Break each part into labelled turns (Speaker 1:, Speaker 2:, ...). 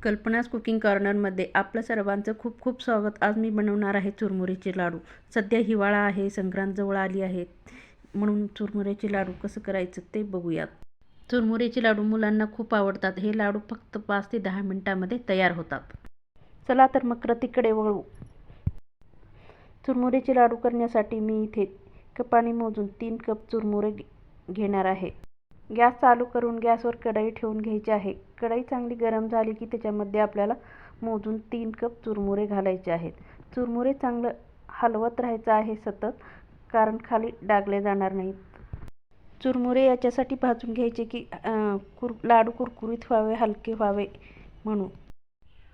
Speaker 1: कल्पनाज cooking कॉर्नरमध्ये आपलं सर्वांचं खूप खूप स्वागत। आज मी बनवणार आहे चुरमुऱ्याचे लाडू। सध्या हिवाळा आहे, संक्रांत जवळ आली आहे, म्हणून चुरमुऱ्याचे लाडू कसं करायचं ते बघूयात। चुरमुऱ्याचे लाडू मुलांना खूप आवडतात। हे लाडू फक्त 5 ते 10 मिनिटांमध्ये तयार होतात। चला तर मग कृतीकडे वळू। चुरमुऱ्याचे लाडू करण्यासाठी मी इथे कपाने मोजून 3 कप चुरमुरे घेणार आहे। गॅस चालू करून गॅसवर कढई ठेवून घ्यायची आहे। कढई चांगली गरम झाली की त्याच्यामध्ये आपल्याला मोजून 3 कप चुरमुरे घालायचे आहेत। चुरमुरे चांगलं हलवत राहायचं आहे सतत, कारण खाली डागले जाणार नाहीत। चुरमुरे याच्यासाठी भाजून घ्यायचे की लाडू कुरकुरीत व्हावे, हलके व्हावे म्हणून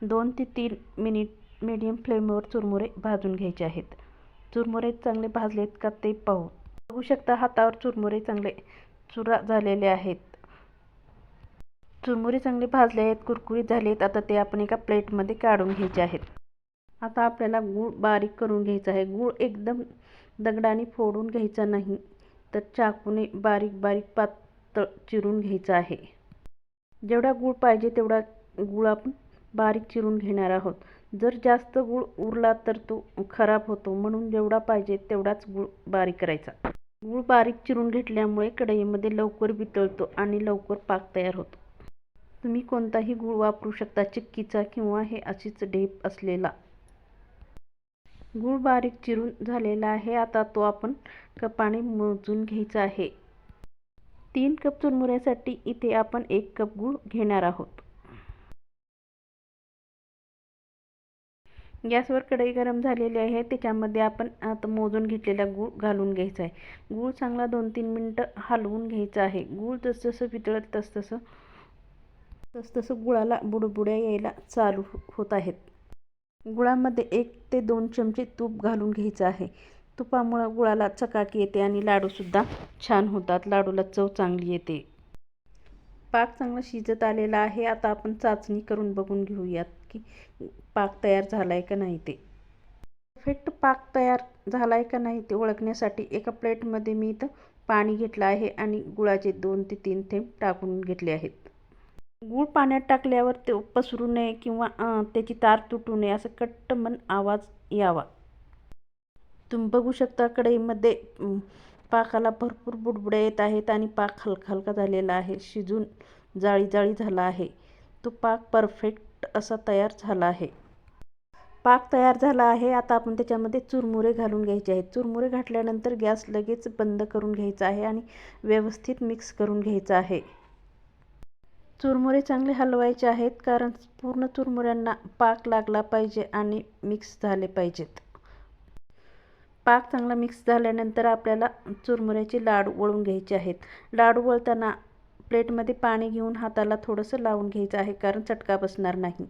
Speaker 1: 2 ते 3 मिनिट मीडियम फ्लेमवर चुरमुरे भाजून घ्यायचे आहेत। चुरमुरे चांगले भाजलेत का ते बघू शकता। हातावर चुरमुरे चांगले चुरा झालेले आहेत। चुरमुरे चांगले भाजले आहेत, कुरकुरीत झालेत। आता ते आपण एका प्लेटमध्ये काढून घ्यायचे आहेत। आता आपल्याला गूळ बारीक करून घ्यायचा आहे। गूळ एकदम दगडाने फोडून घ्यायचा नाही, तर चाकूने बारीक बारीक पातळ चिरून घ्यायचा आहे। जेवढा गूळ पाहिजे तेवढा गूळ आपण बारीक चिरून घेणार आहोत। जर जास्त गूळ उरला तर तो खराब होतो, म्हणून जेवढा पाहिजे तेवढाच गूळ बारीक करायचा। गूळ बारीक चिरून घेतल्यामुळे कढईमध्ये लवकर वितळतो आणि लवकर पाक तयार होतो। तुम्ही कोणताही गूळ वापरू शकता, चिक्कीचा किंवा हे अशीच ढेप असलेला। गूळ बारीक चिरून झालेला आहे। आता तो आपण कपाने मोजून घ्यायचा आहे। 3 कप चुरमुऱ्यासाठी इथे आपण 1 कप गूळ घेणार आहोत। गॅसवर कढई गरम झालेली आहे, त्याच्यामध्ये आपण आता मोजून घेतलेला गूळ घालून घ्यायचा आहे। गूळ चांगला 2-3 मिनिटं हलवून घ्यायचा आहे। गूळ जसजसं वितळत तसतसं गुळाला बुडबुड्या यायला चालू होत आहेत। गुळामध्ये 1 ते 2 चमचे तूप घालून घ्यायचं आहे। तुपामुळे गुळाला चकाकी येते आणि लाडूसुद्धा छान होतात, लाडूला चव चांगली येते। पाक चांगला शिजत आलेला आहे। आता आपण चाचणी करून बघून घेऊयात की पाक तयार झालाय का नाही ते। परफेक्ट पाक तयार झालाय का नाही ते ओळखण्यासाठी एका प्लेटमध्ये मी इथं पाणी घेतलं आहे आणि गुळाचे 2 ते 3 थेंब टाकून घेतले आहेत। गूळ पाण्यात टाकल्यावर ते पसरू नये किंवा त्याची तार तुटू नये, असं कट्टमन आवाज यावा। तुम्ही बघू शकता कढईमध्ये पाकाला भरपूर बुडबुड्या येत आहेत आणि पाक हलका हलका झालेला आहे, शिजून जाळी जाळी झाला आहे। तो पाक परफेक्ट असा तयार झाला आहे। पाक तयार झाला आहे। आता आपण त्याच्यामध्ये चुरमुरे घालून घ्यायचे आहेत। चुरमुरे घातल्यानंतर गॅस लगेच बंद करून घ्यायचा आहे आणि व्यवस्थित मिक्स करून घ्यायचं आहे। चुरमुरे चांगले हलवायचे आहेत, कारण पूर्ण चुरमुऱ्यांना पाक लागला पाहिजे आणि मिक्स झाले पाहिजेत। पाक चांगला मिक्स झाल्यानंतर आपल्याला चुरमुऱ्याचे लाडू वळून घ्यायचे आहेत। लाडू वळताना प्लेटमध्ये पाणी घेऊन हाताला थोडंसं लावून घ्यायचं आहे, कारण चटका बसणार नाही।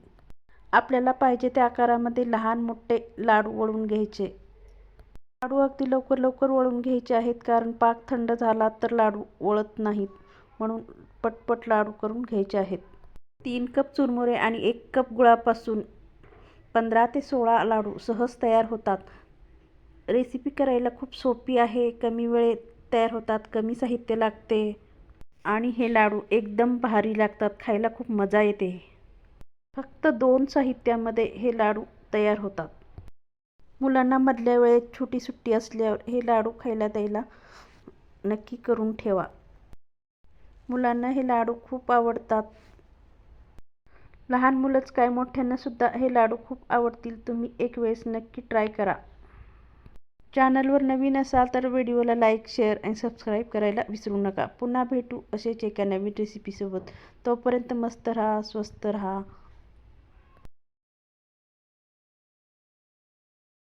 Speaker 1: आपल्याला पाहिजे त्या आकारामध्ये लहान मोठे लाडू वळून घ्यायचे। लाडू अगदी लवकर लवकर वळून घ्यायचे आहेत, कारण पाक थंड झाला तर लाडू वळत नाहीत, म्हणून पटपट लाडू करून घ्यायचे आहेत। 3 कप चुरमुरे आणि 1 कप गुळापासून 15 ते 16 लाडू सहज तयार होतात। रेसिपी करायला खूप सोपी आहे, कमी वेळेत तयार होतात, कमी साहित्य लागते आणि हे लाडू एकदम भारी लागतात, खायला खूप मजा येते। फक्त 2 साहित्यामध्ये हे लाडू तयार होतात। मुलांना मधल्या वेळेत छोटी सुट्टी असल्यावर हे लाडू खायला द्यायला नक्की करून ठेवा। मुलांना हे लाडू खूप आवडतात। लहान मुलंच काय, मोठ्यांना सुद्धा हे लाडू खूप आवडतील। तुम्ही एक वेळेस नक्की ट्राय करा। चॅनलवर नवीन असाल तर व्हिडिओला लाईक, शेअर आणि सबस्क्राईब करायला विसरू नका। पुन्हा भेटू असेच एका नवीन रेसिपीसोबत। तोपर्यंत मस्त राहा, स्वस्त राहा।